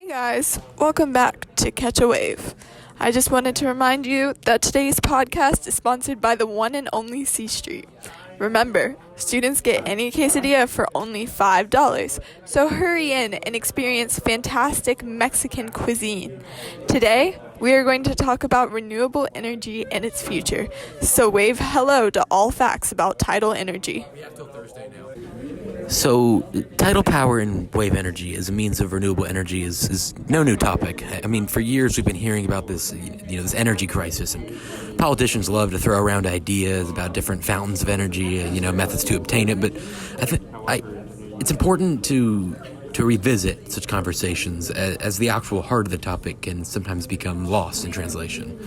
Hey guys, welcome back to Catch a Wave. I just wanted to remind you that today's podcast is sponsored by the one and only C Street. Remember, students get any quesadilla for only $5, so hurry in and experience fantastic Mexican cuisine. Today, we are going to talk about renewable energy and its future, so wave hello to all facts about tidal energy. So, tidal power and wave energy as a means of renewable energy is no new topic. I mean, for years we've been hearing about this, this energy crisis, and politicians love to throw around ideas about different fountains of energy, methods to obtain it. But it's important to revisit such conversations as the actual heart of the topic can sometimes become lost in translation.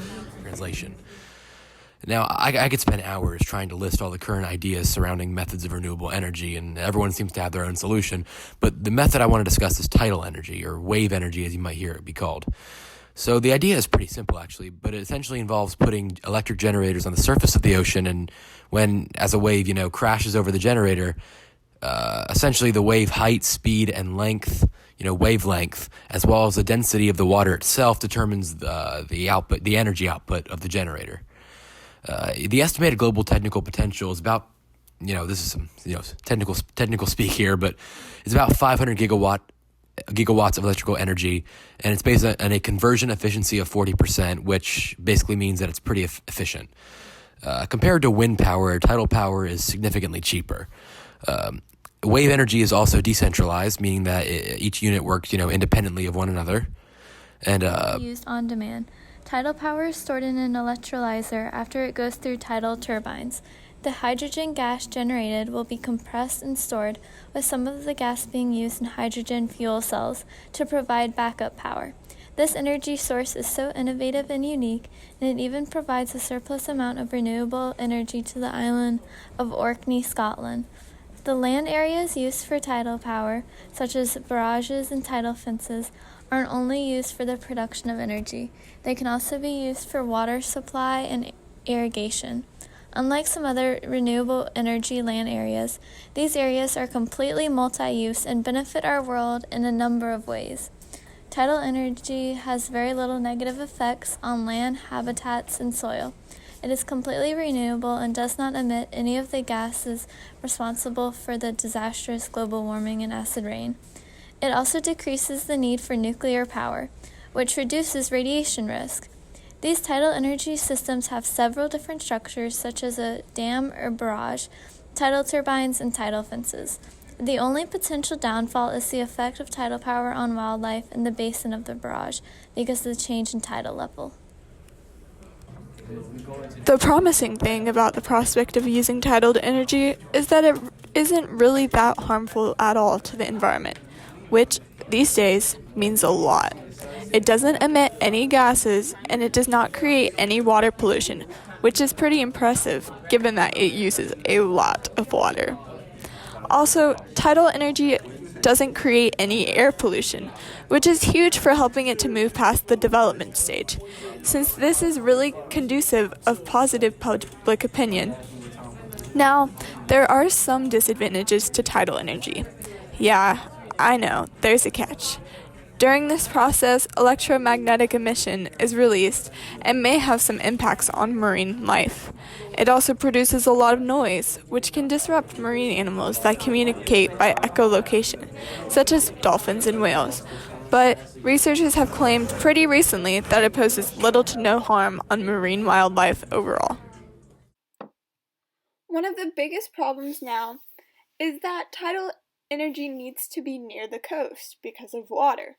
Now, I could spend hours trying to list all the current ideas surrounding methods of renewable energy, and everyone seems to have their own solution. But the method I want to discuss is tidal energy, or wave energy as you might hear it be called. So the idea is pretty simple, actually, but it essentially involves putting electric generators on the surface of the ocean, and when, as a wave, crashes over the generator, essentially the wave height, speed, and length, wavelength, as well as the density of the water itself determines the energy output of the generator. The estimated global technical potential is about, this is some, technical speak here, but it's about 500 gigawatts of electrical energy, and it's based on a conversion efficiency of 40%, which basically means that it's pretty efficient. Compared to wind power, tidal power is significantly cheaper. Wave energy is also decentralized, meaning that each unit works, independently of one another. And used on demand. Tidal power is stored in an electrolyzer after it goes through tidal turbines. The hydrogen gas generated will be compressed and stored, with some of the gas being used in hydrogen fuel cells to provide backup power. This energy source is so innovative and unique, and it even provides a surplus amount of renewable energy to the island of Orkney, Scotland. The land areas used for tidal power, such as barrages and tidal fences, aren't only used for the production of energy. They can also be used for water supply and irrigation. Unlike some other renewable energy land areas, these areas are completely multi-use and benefit our world in a number of ways. Tidal energy has very little negative effects on land, habitats, and soil. It is completely renewable and does not emit any of the gases responsible for the disastrous global warming and acid rain. It also decreases the need for nuclear power, which reduces radiation risk. These tidal energy systems have several different structures, such as a dam or barrage, tidal turbines, and tidal fences. The only potential downfall is the effect of tidal power on wildlife in the basin of the barrage because of the change in tidal level. The promising thing about the prospect of using tidal energy is that it isn't really that harmful at all to the environment, which these days means a lot. It doesn't emit any gases, and it does not create any water pollution, which is pretty impressive given that it uses a lot of water. Also, tidal energy doesn't create any air pollution, which is huge for helping it to move past the development stage, since this is really conducive of positive public opinion. Now, there are some disadvantages to tidal energy. Yeah, I know, there's a catch. During this process, electromagnetic emission is released and may have some impacts on marine life. It also produces a lot of noise, which can disrupt marine animals that communicate by echolocation, such as dolphins and whales. But researchers have claimed pretty recently that it poses little to no harm on marine wildlife overall. One of the biggest problems now is that tidal energy needs to be near the coast because of water,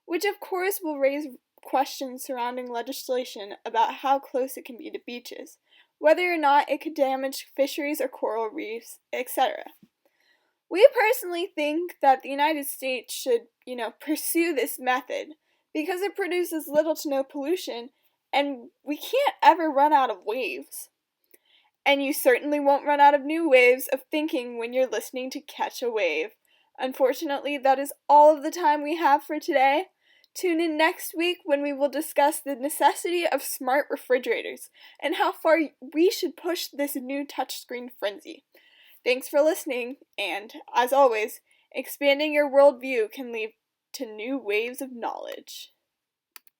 which of course will raise questions surrounding legislation about how close it can be to beaches, whether or not it could damage fisheries or coral reefs, etc. We personally think that the United States should, pursue this method because it produces little to no pollution, and we can't ever run out of waves. And you certainly won't run out of new waves of thinking when you're listening to Catch a Wave. Unfortunately, that is all of the time we have for today. Tune in next week when we will discuss the necessity of smart refrigerators and how far we should push this new touchscreen frenzy. Thanks for listening, and, as always, expanding your worldview can lead to new waves of knowledge.